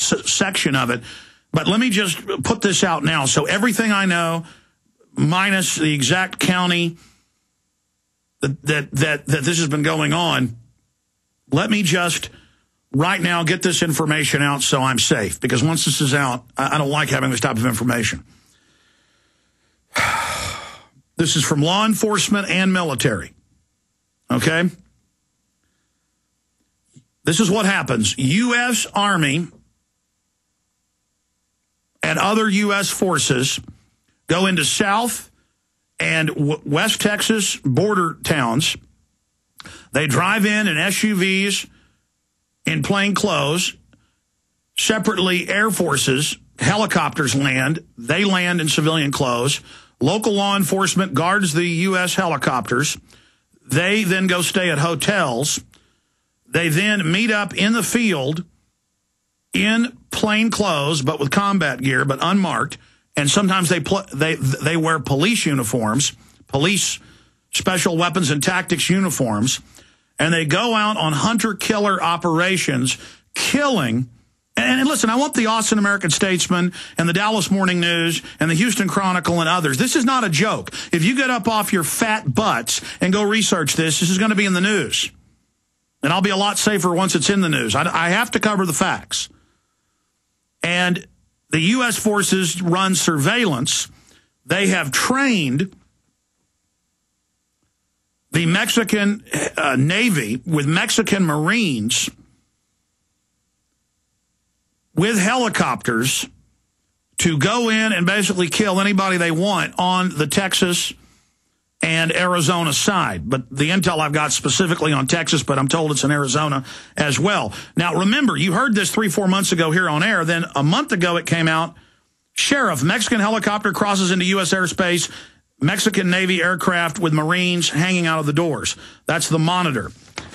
section of it. But let me just put this out now. So everything I know, minus the exact county that this has been going on, let me just right now get this information out so I'm safe. Because once this is out, I don't like having this type of information. This is from law enforcement and military. Okay? This is what happens. U.S. Army and other U.S. forces go into South and West Texas border towns. They drive in SUVs in plain clothes. Separately, Air Forces, helicopters land. They land in civilian clothes. Local law enforcement guards the U.S. helicopters. They then go stay at hotels. They then meet up in the field in plain clothes, but with combat gear, but unmarked. And sometimes they wear police uniforms, police special weapons and tactics uniforms, and they go out on hunter-killer operations, killing. And listen, I want the Austin American Statesman and the Dallas Morning News and the Houston Chronicle and others. This is not a joke. If you get up off your fat butts and go research this is going to be in the news. And I'll be a lot safer once it's in the news. I have to cover the facts. And the U.S. forces run surveillance. They have trained the Mexican Navy with Mexican Marines with helicopters to go in and basically kill anybody they want on the Texas and Arizona side. But the intel I've got specifically on Texas, but I'm told it's in Arizona as well. Now, remember, you heard this 3-4 months ago here on air. Then a month ago it came out, Sheriff, Mexican helicopter crosses into U.S. airspace, Mexican Navy aircraft with Marines hanging out of the doors. That's the Monitor.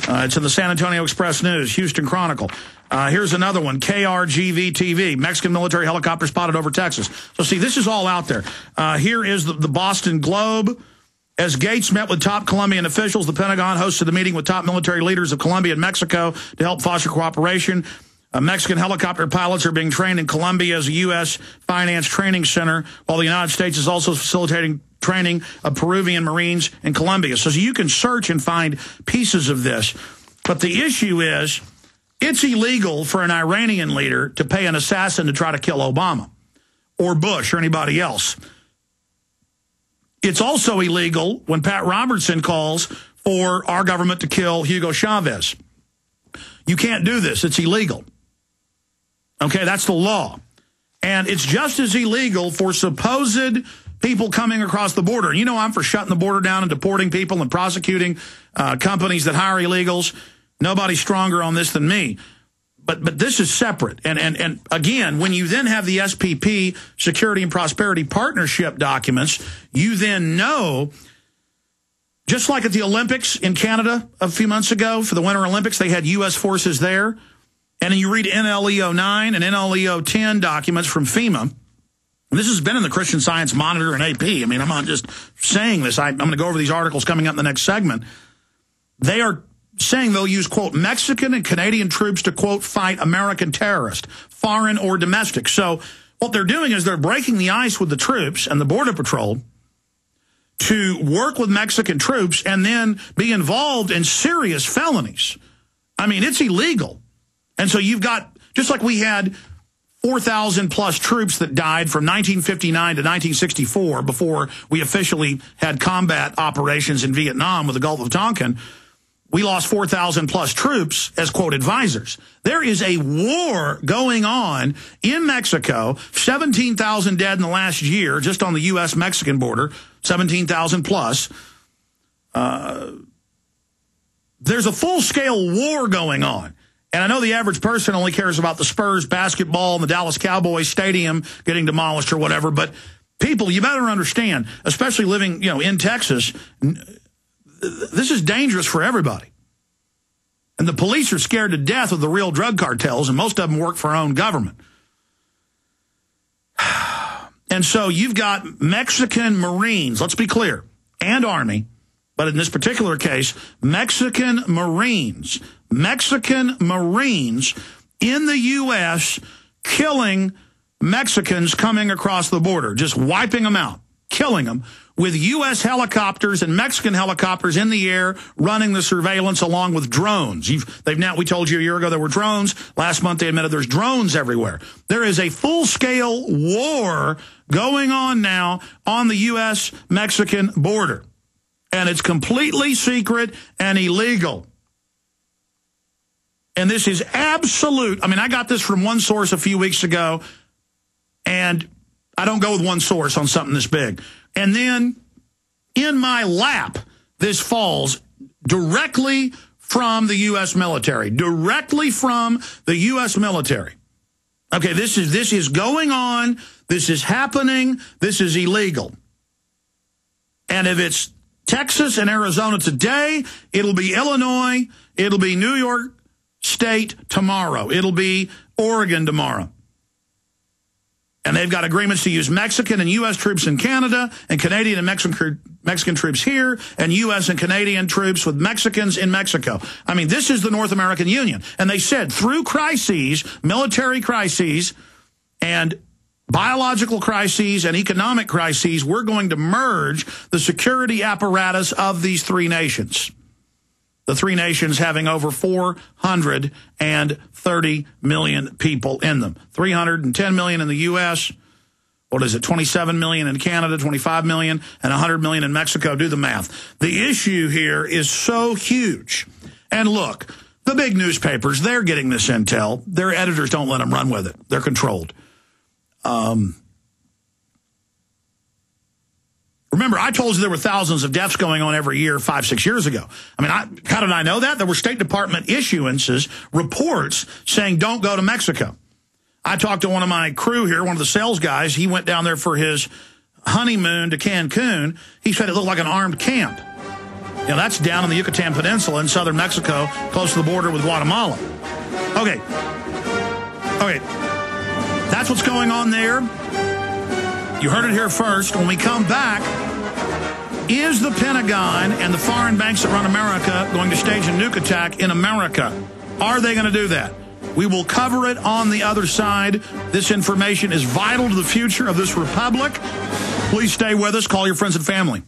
It's in the San Antonio Express News, Houston Chronicle. Here's another one, KRGV-TV, Mexican military helicopter spotted over Texas. So, see, this is all out there. Here is the Boston Globe. As Gates met with top Colombian officials, the Pentagon hosted a meeting with top military leaders of Colombia and Mexico to help foster cooperation. Mexican helicopter pilots are being trained in Colombia as a U.S. finance training center, while the United States is also facilitating training of Peruvian Marines in Colombia. So you can search and find pieces of this. But the issue is, it's illegal for an Iranian leader to pay an assassin to try to kill Obama or Bush or anybody else. It's also illegal when Pat Robertson calls for our government to kill Hugo Chavez. You can't do this. It's illegal. Okay, that's the law. And it's just as illegal for supposed people coming across the border. You know I'm for shutting the border down and deporting people and prosecuting companies that hire illegals. Nobody's stronger on this than me. But this is separate. And again, when you then have the SPP, Security and Prosperity Partnership documents, you then know, just like at the Olympics in Canada a few months ago, for the Winter Olympics, they had U.S. forces there. And then you read NLEO 9 and NLEO 10 documents from FEMA. And this has been in the Christian Science Monitor and AP. I mean, I'm not just saying this. I'm going to go over these articles coming up in the next segment. They are saying they'll use, quote, Mexican and Canadian troops to, quote, fight American terrorists, foreign or domestic. So what they're doing is they're breaking the ice with the troops and the Border Patrol to work with Mexican troops and then be involved in serious felonies. I mean, it's illegal. And so you've got, just like we had 4,000 plus troops that died from 1959 to 1964 before we officially had combat operations in Vietnam with the Gulf of Tonkin, we lost 4,000 plus troops as, quote, advisors. There is a war going on in Mexico, 17,000 dead in the last year, just on the U.S.-Mexican border, 17,000 plus. There's a full-scale war going on. And I know the average person only cares about the Spurs basketball and the Dallas Cowboys stadium getting demolished or whatever. But people, you better understand, especially living, in Texas, this is dangerous for everybody. And the police are scared to death of the real drug cartels, and most of them work for our own government. And so you've got Mexican Marines, let's be clear, and Army, but in this particular case, Mexican Marines in the U.S. killing Mexicans coming across the border, just wiping them out, killing them with U.S. helicopters and Mexican helicopters in the air running the surveillance along with drones. We told you a year ago there were drones. Last month they admitted there's drones everywhere. There is a full-scale war going on now on the U.S.-Mexican border. And it's completely secret and illegal. And this is absolute. I mean, I got this from one source a few weeks ago, and I don't go with one source on something this big. And then in my lap, this falls directly from the U.S. military. Directly from the U.S. military. Okay, this is going on. This is happening. This is illegal. And if it's Texas and Arizona today, it'll be Illinois, it'll be New York State tomorrow. It'll be Oregon tomorrow. And they've got agreements to use Mexican and U.S. troops in Canada and Canadian and Mexican troops here and U.S. and Canadian troops with Mexicans in Mexico. I mean, this is the North American Union. And they said through crises, military crises, and biological crises and economic crises, we're going to merge the security apparatus of these three nations. The three nations having over 430 million people in them. 310 million in the U.S., 27 million in Canada, 25 million, and 100 million in Mexico. Do the math. The issue here is so huge. And look, the big newspapers, they're getting this intel. Their editors don't let them run with it. They're controlled. Remember, I told you there were thousands of deaths going on every year 5-6 years ago. I mean, how did I know that? There were State Department issuances, reports saying don't go to Mexico. I talked to one of my crew here, one of the sales guys. He went down there for his honeymoon to Cancun. He said it looked like an armed camp. You know, that's down in the Yucatan Peninsula in southern Mexico, close to the border with Guatemala. Okay. That's what's going on there. You heard it here first. When we come back, is the Pentagon and the foreign banks that run America going to stage a nuke attack in America? Are they going to do that? We will cover it on the other side. This information is vital to the future of this republic. Please stay with us. Call your friends and family.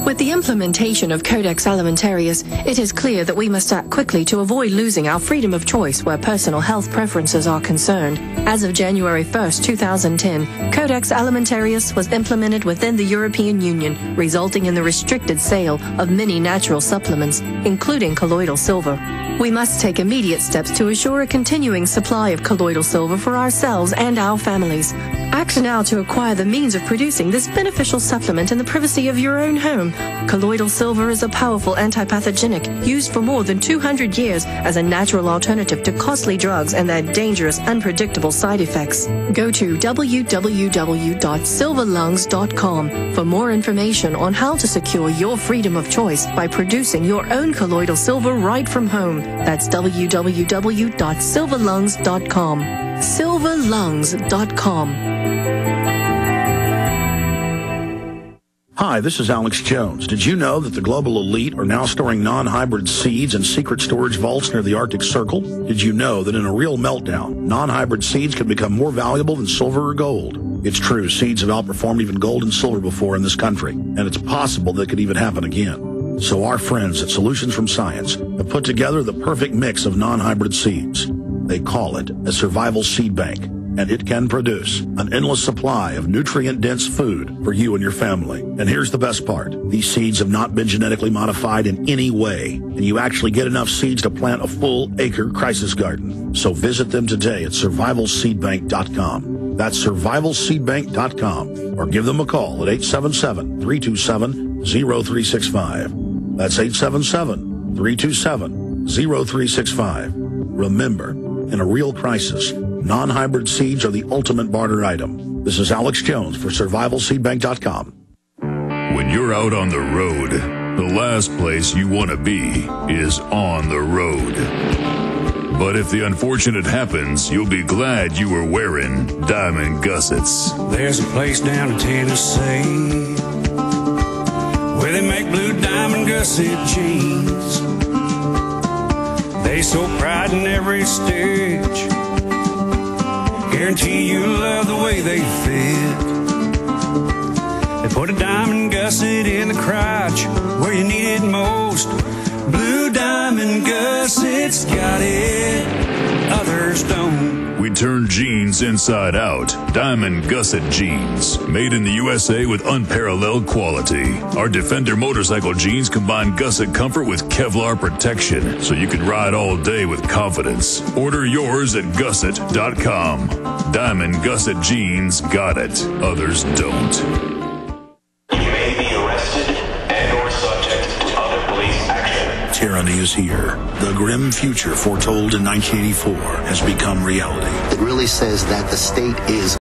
With the implementation of Codex Alimentarius, it is clear that we must act quickly to avoid losing our freedom of choice where personal health preferences are concerned. As of January 1st, 2010, Codex Alimentarius was implemented within the European Union, resulting in the restricted sale of many natural supplements, including colloidal silver. We must take immediate steps to assure a continuing supply of colloidal silver for ourselves and our families. Act now to acquire the means of producing this beneficial supplement in the privacy of your own home. Colloidal silver is a powerful antipathogenic used for more than 200 years as a natural alternative to costly drugs and their dangerous, unpredictable side effects. Go to www.silverlungs.com for more information on how to secure your freedom of choice by producing your own colloidal silver right from home. That's www.silverlungs.com. silverlungs.com. Hi, this is Alex Jones. Did you know that the global elite are now storing non-hybrid seeds in secret storage vaults near the Arctic Circle? Did you know that in a real meltdown, non-hybrid seeds can become more valuable than silver or gold? It's true, seeds have outperformed even gold and silver before in this country, and it's possible that it could even happen again. So our friends at Solutions from Science have put together the perfect mix of non-hybrid seeds. They call it a survival seed bank, and it can produce an endless supply of nutrient-dense food for you and your family. And here's the best part. These seeds have not been genetically modified in any way, and you actually get enough seeds to plant a full-acre crisis garden. So visit them today at survivalseedbank.com. That's survivalseedbank.com, or give them a call at 877-327-0365. That's 877-327-0365. Remember, in a real crisis, non-hybrid seeds are the ultimate barter item. This is Alex Jones for survivalseedbank.com. When you're out on the road, the last place you want to be is on the road. But if the unfortunate happens, you'll be glad you were wearing diamond gussets. There's a place down in Tennessee where they make blue diamond gusset jeans. They show pride in every stitch guarantee you love the way they fit. They put a diamond gusset in the crotch where you need it most. Blue diamond gussets got it, others don't. We turn jeans inside out. Diamond Gusset Jeans. Made in the USA with unparalleled quality. Our Defender motorcycle jeans combine gusset comfort with Kevlar protection, so you can ride all day with confidence. Order yours at gusset.com. Diamond Gusset Jeans got it. Others don't. You may be arrested and or subject to other police action. Tyranny is here. The grim future foretold in 1984 has become reality. It really says that the state is